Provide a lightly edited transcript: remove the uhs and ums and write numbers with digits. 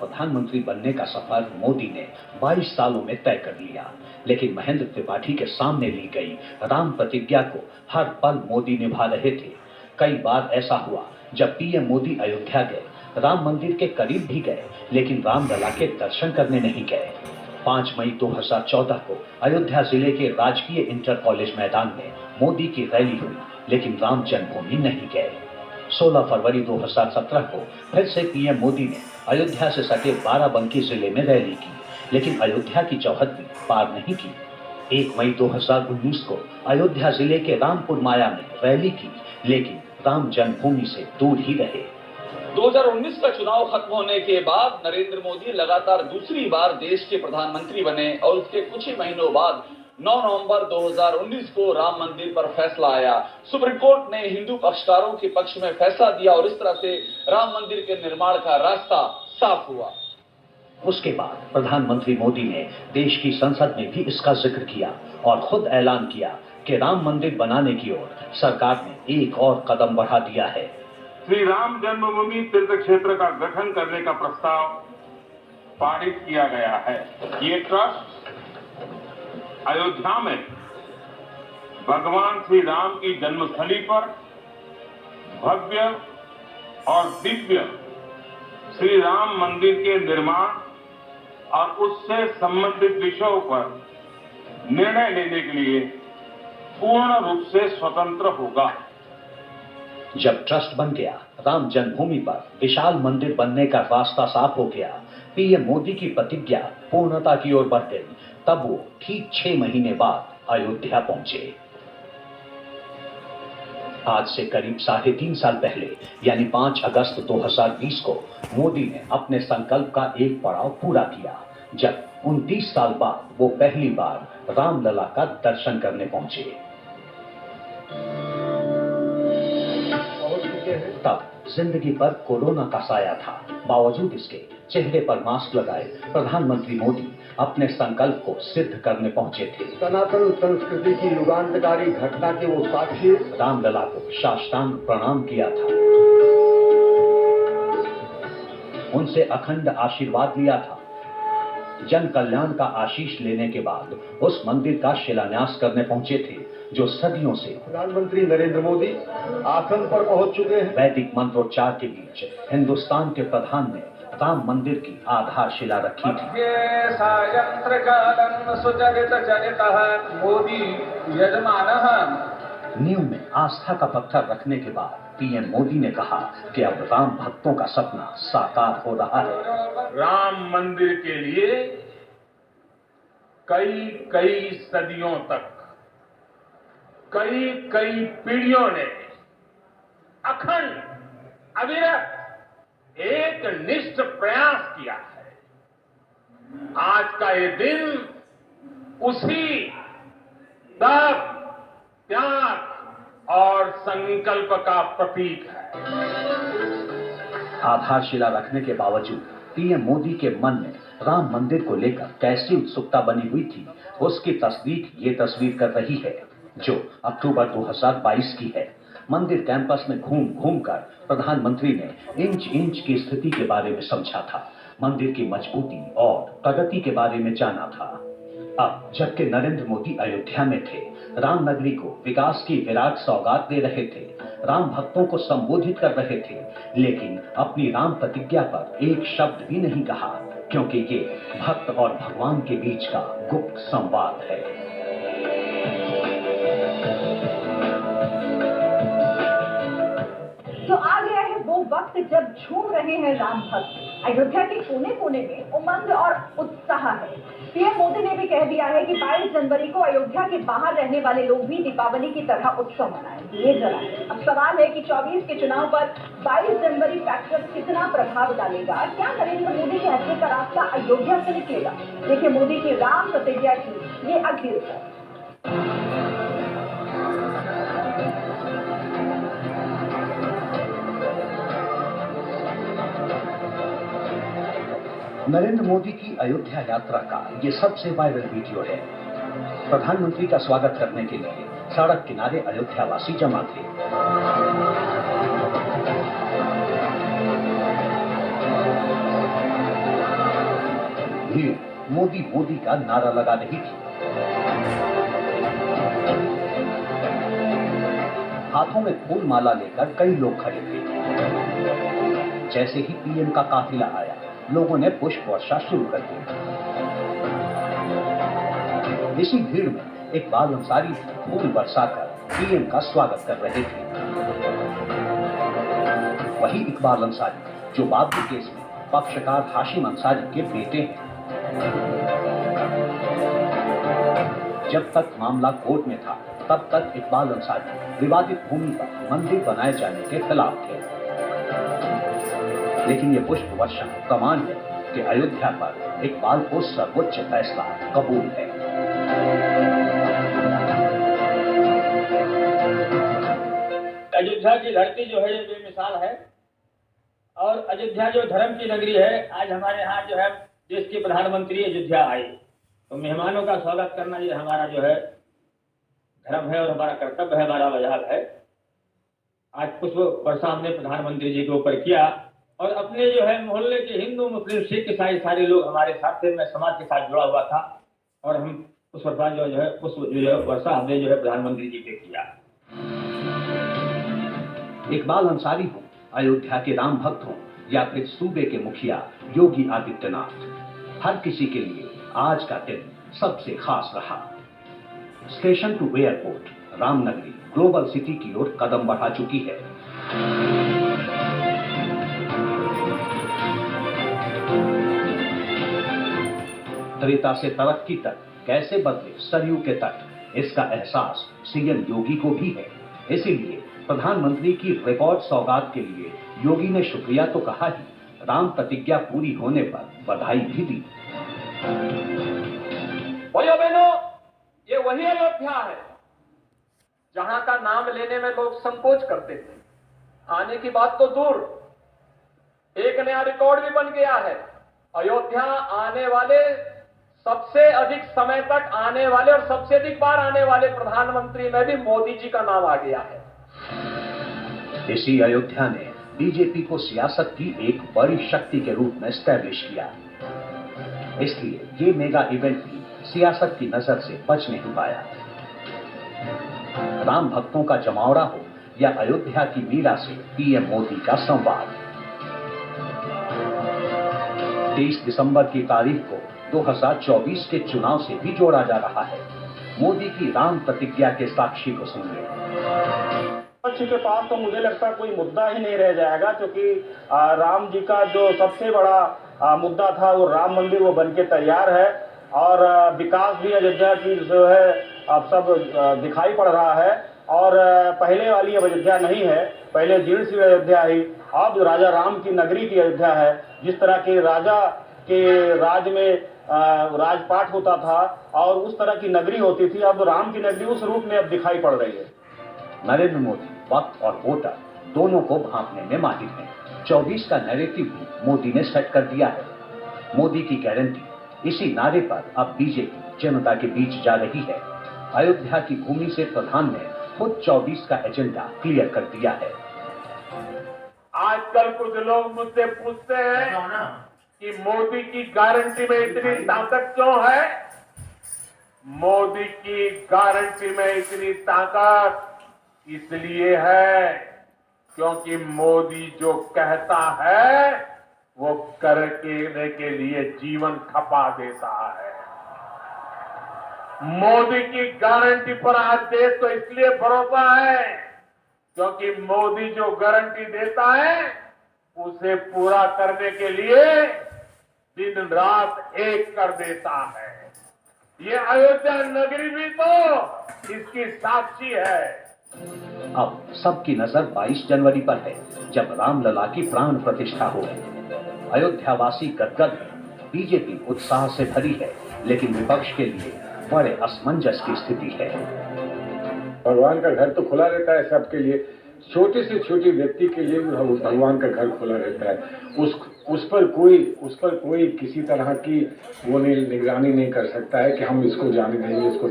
प्रधानमंत्री बनने का सफर मोदी ने 22 सालों में तय कर लिया, लेकिन महेंद्र त्रिपाठी के सामने ली गई राम प्रतिज्ञा को हर पल मोदी निभा रहे थे। कई बार ऐसा हुआ जब पीएम मोदी अयोध्या गए, राम मंदिर के करीब भी गए, लेकिन रामलला के दर्शन करने नहीं गए। 5 मई 2014 को अयोध्या जिले के राजकीय इंटर कॉलेज मैदान में मोदी की रैली हुई, लेकिन राम जन्मभूमि नहीं गए। 16 फरवरी 2017 को फिर से पीएम मोदी ने अयोध्या से सटे बाराबंकी जिले में रैली की, लेकिन अयोध्या की चौहद भी पार नहीं की। 1 मई 2019 को अयोध्या जिले के रामपुर माया में रैली की, लेकिन राम जन्मभूमि से दूर ही रहे। 2019 का चुनाव खत्म होने के बाद नरेंद्र मोदी लगातार दूसरी बार देश के प्रधानमंत्री बने और उसके कुछ ही महीनों बाद 9 नवंबर 2019 को राम मंदिर पर फैसला आया। सुप्रीम कोर्ट ने हिंदू पक्षकारों के पक्ष में फैसला दिया और इस तरह से राम मंदिर के निर्माण का रास्ता साफ हुआ। उसके बाद प्रधानमंत्री मोदी ने देश की संसद में भी इसका जिक्र किया और खुद ऐलान किया कि राम मंदिर बनाने की ओर सरकार ने एक और कदम बढ़ा दिया है। श्री राम जन्मभूमि तीर्थ क्षेत्र का गठन करने का प्रस्ताव पारित किया गया है। ये ट्रस्ट अयोध्या में भगवान श्री राम की जन्मस्थली पर भव्य और दिव्य श्री राम मंदिर के निर्माण और उससे संबंधित विषयों पर निर्णय लेने के लिए पूर्ण रूप से स्वतंत्र होगा। जब ट्रस्ट बन गया, राम जन्मभूमि पर विशाल मंदिर बनने का रास्ता साफ हो गया, पीएम मोदी की प्रतिज्ञा पूर्णता की ओर बढ़ गई, तब वो ठीक 6 महीने बाद अयोध्या पहुंचे। आज से करीब 3.5 साल पहले यानी 5 अगस्त 2020 को मोदी ने अपने संकल्प का एक पड़ाव पूरा किया, जब 29 साल बाद वो पहली बार रामलला का दर्शन करने पहुंचे। तब जिंदगी पर कोरोना का साया था, बावजूद इसके चेहरे पर मास्क लगाए प्रधानमंत्री मोदी अपने संकल्प को सिद्ध करने पहुंचे थे। सनातन संस्कृति की युगांतकारी घटना के वो साक्षी रामलला को साष्टांग प्रणाम किया था, उनसे अखंड आशीर्वाद लिया था। जन कल्याण का आशीष लेने के बाद उस मंदिर का शिलान्यास करने पहुंचे थे, जो सदियों से प्रधानमंत्री नरेंद्र मोदी आसन पर पहुंच चुके हैं। वैदिक मंत्रोच्चार के बीच हिंदुस्तान के प्रधान ने राम मंदिर की आधारशिला रखी थी। नींव में आस्था का पत्थर रखने के बाद पीएम मोदी ने कहा कि अब राम भक्तों का सपना साकार हो रहा है। राम मंदिर के लिए कई सदियों तक कई पीढ़ियों ने अखंड अविरत एक निष्ठ प्रयास किया है। आज का ये दिन उसी तप, त्याग और संकल्प का प्रतीक है। आधारशिला रखने के बावजूद पीएम मोदी के मन में राम मंदिर को लेकर कैसी उत्सुकता बनी हुई थी, उसकी तस्दीक ये तस्वीर कर रही है, जो अक्टूबर 2022 की है। मंदिर कैंपस में घूम घूम कर प्रधानमंत्री ने इंच की स्थिति के बारे में समझा था, मंदिर की मजबूती और प्रगति के बारे में जाना था। अब जबकि नरेंद्र मोदी अयोध्या में थे, राम नगरी को विकास की विराट सौगात दे रहे थे, राम भक्तों को संबोधित कर रहे थे, लेकिन अपनी राम प्रतिज्ञा पर एक शब्द भी नहीं कहा, क्योंकि ये भक्त और भगवान के बीच का गुप्त संवाद है। तो आ गया है वो वक्त जब झूम रहे हैं राम भक्त। अयोध्या के कोने कोने में उमंग और उत्साह है। पीएम मोदी ने भी कह दिया है कि 22 जनवरी को अयोध्या के बाहर रहने वाले लोग भी दीपावली की तरह उत्सव मनाएंगे। ये जलाएं। अब सवाल है कि 24 के चुनाव पर 22 जनवरी फैक्टर कितना प्रभाव डालेगा? क्या नरेंद्र मोदी के हत्या का रास्ता अयोध्या से निकलेगा? देखिए मोदी की राम प्रतिज्ञा की ये अगली रिपोर्ट। नरेंद्र मोदी की अयोध्या यात्रा का ये सबसे वायरल वीडियो है। प्रधानमंत्री का स्वागत करने के लिए सड़क किनारे अयोध्यावासी जमा थे। भीड़ मोदी मोदी का नारा लगा रही थी। हाथों में फूल माला लेकर कई लोग खड़े थे। जैसे ही पीएम का काफिला आया, लोगों ने पुष्प वर्षा शुरू कर दी। इसी भीड़ में इकबाल अंसारी फूल बरसाकर पीएम का स्वागत कर रहे थे। वही इकबाल अंसारी जो बाबरी केस में पक्षकार हाशिम अंसारी के बेटे हैं। जब तक मामला कोर्ट में था, तब तक इकबाल अंसारी विवादित भूमि पर मंदिर बनाए जाने के खिलाफ थे। लेकिन ये पुष्प वर्षा प्रमाण है कि अयोध्या पर इकबाल को सर्वोच्च फैसला कबूल है। अयोध्या की धरती जो है ये बेमिसाल है और अयोध्या जो धर्म की नगरी है। आज हमारे यहाँ जो है देश के प्रधानमंत्री अयोध्या आए तो मेहमानों का स्वागत करना ये हमारा जो है धर्म है और हमारा कर्तव्य है, हमारा वजह है। आज पुष्प वर्षा हमने प्रधानमंत्री जी के ऊपर किया और अपने जो है मोहल्ले के हिंदू मुस्लिम सिख ईसाई सारे लोग हमारे साथ थे। मैं समाज के साथ जुड़ा हुआ था और हम पुष्प वर्षा जो है वर्षा हमने जो है प्रधानमंत्री जी पे किया। इकबाल अंसारी हो, अयोध्या के राम भक्त हो या फिर सूबे के मुखिया योगी आदित्यनाथ, हर किसी के लिए आज का दिन सबसे खास रहा। Station to airport Ramnagari global city की ओर कदम बढ़ा चुकी है। त्रेता से तरक्की तक कैसे बदले सरयू के तट, इसका एहसास सीएम योगी को भी है। इसीलिए प्रधानमंत्री की रिकॉर्ड सौगात के लिए योगी ने शुक्रिया तो कहा ही, राम प्रतिज्ञा पूरी होने पर बधाई भी दी। भाइयों बहनों, ये वही अयोध्या है जहां का नाम लेने में लोग संकोच करते थे। आने की बात तो दूर, एक नया रिकॉर्ड भी बन गया है। अयोध्या आने वाले सबसे अधिक समय तक आने वाले और सबसे अधिक बार आने वाले प्रधानमंत्री में भी मोदी जी का नाम आ गया है। इसी अयोध्या ने बीजेपी को सियासत की एक बड़ी शक्ति के रूप में एस्टैब्लिश किया। इसलिए ये मेगा इवेंट भी सियासत की नजर से बच नहीं पाया। राम भक्तों का जमावड़ा हो या अयोध्या की मीरा से पीएम मोदी का संवाद। 23 दिसंबर की तारीख को 2024 के चुनाव से भी जोड़ा जा रहा है। मोदी की राम प्रतिज्ञा के साक्षी को सुनिए। विपक्ष के पास तो मुझे लगता है कोई मुद्दा ही नहीं रह जाएगा, क्योंकि राम जी का जो सबसे बड़ा मुद्दा था वो राम मंदिर वो बनके तैयार है और विकास भी अयोध्या की जो है अब सब दिखाई पड़ रहा है। और पहले वाली अयोध्या नहीं है, पहले जीर्ण सी अयोध्या ही, अब जो राजा राम की नगरी की अयोध्या है। जिस तरह के राजा के राज में राजपाट होता था और उस तरह की नगरी होती थी, अब राम की नगरी उस रूप में अब दिखाई पड़ रही है। नरेंद्र मोदी वक्त और वोटर दोनों को भांपने में माहिर हैं। 24 का नैरेटिव भी मोदी ने सेट कर दिया है। मोदी की गारंटी, इसी नारे पर अब बीजेपी जनता के बीच जा रही है। अयोध्या की भूमि से प्रधान ने खुद 24 का एजेंडा क्लियर कर दिया है। आजकल कुछ लोग मुझसे पूछते हैं कि मोदी की गारंटी में इतनी ताकत क्यों है। मोदी की गारंटी में इतनी ताकत इसलिए है क्योंकि मोदी जो कहता है वो करने के लिए जीवन खपा देता है। मोदी की गारंटी पर आज देश को इसलिए भरोसा है क्योंकि मोदी जो गारंटी देता है उसे पूरा करने के लिए दिन रात एक कर देता है। ये अयोध्या नगरी भी तो इसकी साक्षी है। अब सबकी नजर 22 जनवरी पर है, जब रामलला की प्राण प्रतिष्ठा होगी। अयोध्यावासी गदगद है, बीजेपी उत्साह से भरी है, लेकिन विपक्ष के लिए बड़े असमंजस की स्थिति है। भगवान का घर तो खुला रहता है सबके लिए, छोटे से छोटे व्यक्ति के लिए भी भगवान का घर खुला रहता है। उस पर कोई किसी तरह की वो निगरानी नहीं कर सकता है कि हम इसको जाने देंगे, इसको